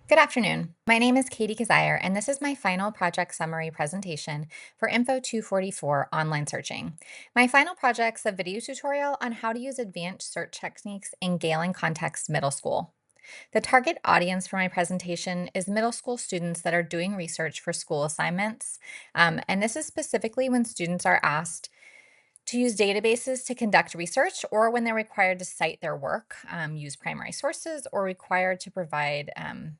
Good afternoon. My name is Katie Kazire, and this is my final project summary presentation for Info 244 online searching. My final project's a video tutorial on how to use advanced search techniques in Gale and Context Middle School. The target audience for my presentation is middle school students that are doing research for school assignments. And this is specifically when students are asked to use databases to conduct research or when they're required to cite their work, use primary sources, or required to provide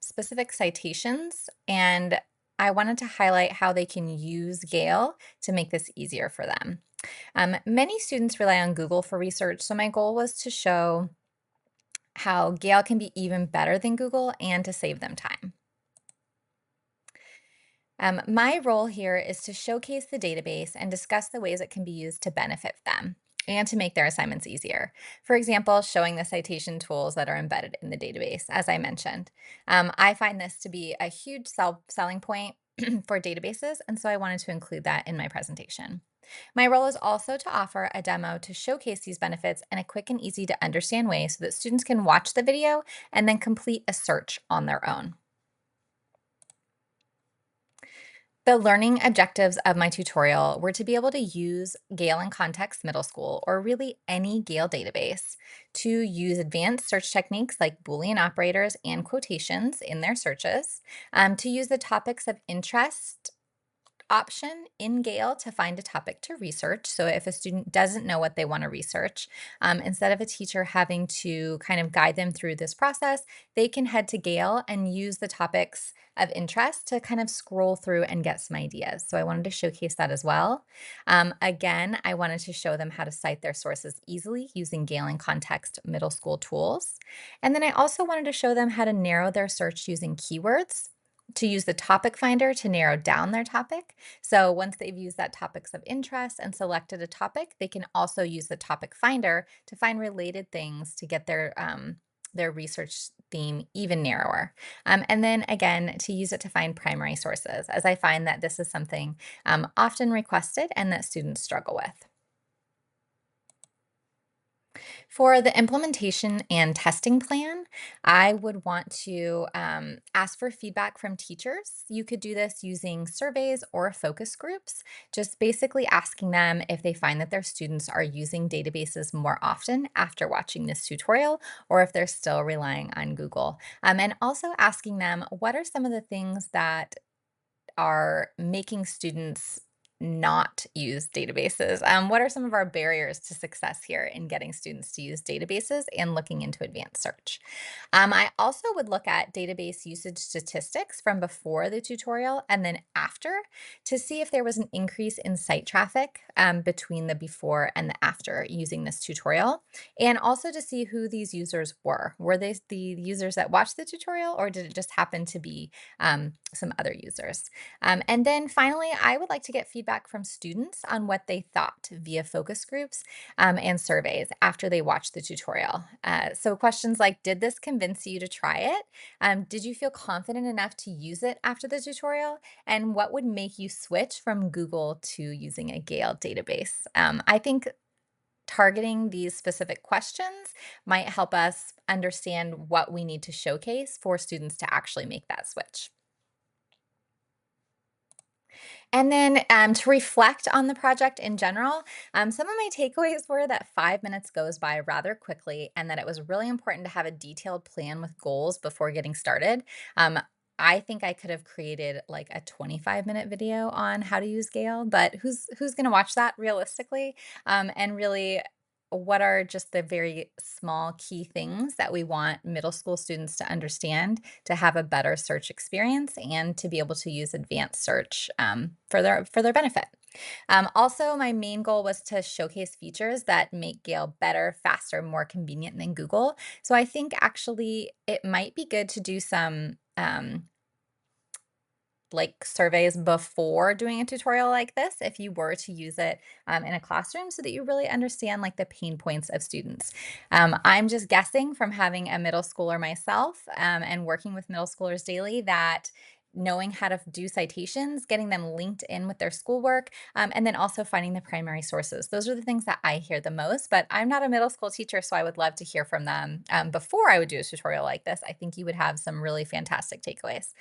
specific citations. And I wanted to highlight how they can use Gale to make this easier for them. Many students rely on Google for research, so my goal was to show how Gale can be even better than Google and to save them time. My role here is to showcase the database and discuss the ways it can be used to benefit them and to make their assignments easier. For example, showing the citation tools that are embedded in the database, as I mentioned. I find this to be a huge selling point for databases, and so I wanted to include that in my presentation. My role is also to offer a demo to showcase these benefits in a quick and easy to understand way so that students can watch the video and then complete a search on their own. The learning objectives of my tutorial were to be able to use Gale and Context Middle School, or really any Gale database, to use advanced search techniques like Boolean operators and quotations in their searches, to use the topics of interest option in Gale to find a topic to research. So if a student doesn't know what they want to research, instead of a teacher having to kind of guide them through this process, they can head to Gale and use the topics of interest to kind of scroll through and get some ideas. So I wanted to showcase that as well. Again, I wanted to show them how to cite their sources easily using Gale and Context middle school tools. And then I also wanted to show them how to narrow their search using keywords, to use the topic finder to narrow down their topic. So once they've used that topics of interest and selected a topic, they can also use the topic finder to find related things to get their research theme even narrower. And then again, to use it to find primary sources, as I find that this is something often requested and that students struggle with. For the implementation and testing plan, I would want to ask for feedback from teachers. You could do this using surveys or focus groups, just basically asking them if they find that their students are using databases more often after watching this tutorial, or if they're still relying on Google. And also asking them what are some of the things that are making students not use databases? What are some of our barriers to success here in getting students to use databases and looking into advanced search? I also would look at database usage statistics from before the tutorial and then after to see if there was an increase in site traffic between the before and the after using this tutorial, and also to see who these users were. Were they the users that watched the tutorial, or did it just happen to be some other users? And then finally, I would like to get feedback from students on what they thought via focus groups and surveys after they watched the tutorial. So questions like, did this convince you to try it? Did you feel confident enough to use it after the tutorial? And what would make you switch from Google to using a Gale database? I think targeting these specific questions might help us understand what we need to showcase for students to actually make that switch. And then to reflect on the project in general, some of my takeaways were that 5 minutes goes by rather quickly and that it was really important to have a detailed plan with goals before getting started. Um, I think I could have created like a 25-minute video on how to use Gale, but who's going to watch that realistically? And really, what are just the very small key things that we want middle school students to understand to have a better search experience and to be able to use advanced search for their benefit. Also, my main goal was to showcase features that make Gale better, faster, more convenient than Google. So I think actually it might be good to do some like surveys before doing a tutorial like this if you were to use it in a classroom so that you really understand like the pain points of students. I'm just guessing from having a middle schooler myself and working with middle schoolers daily that knowing how to do citations, getting them linked in with their schoolwork, and then also finding the primary sources. Those are the things that I hear the most, but I'm not a middle school teacher, so I would love to hear from them before I would do a tutorial like this. I think you would have some really fantastic takeaways.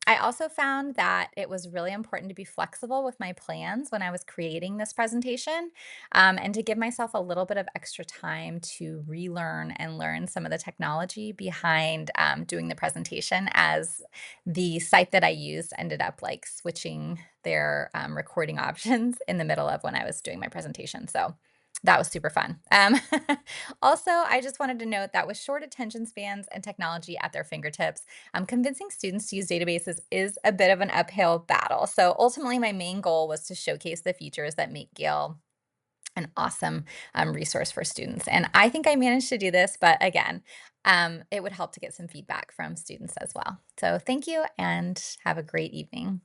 I also found that it was really important to be flexible with my plans when I was creating this presentation, and to give myself a little bit of extra time to relearn and learn some of the technology behind doing the presentation, as the site that I used ended up like switching their recording options in the middle of when I was doing my presentation. So that was super fun. Also, I just wanted to note that with short attention spans and technology at their fingertips, convincing students to use databases is a bit of an uphill battle. So ultimately, my main goal was to showcase the features that make Gale an awesome resource for students. And I think I managed to do this, but again, it would help to get some feedback from students as well. So thank you and have a great evening.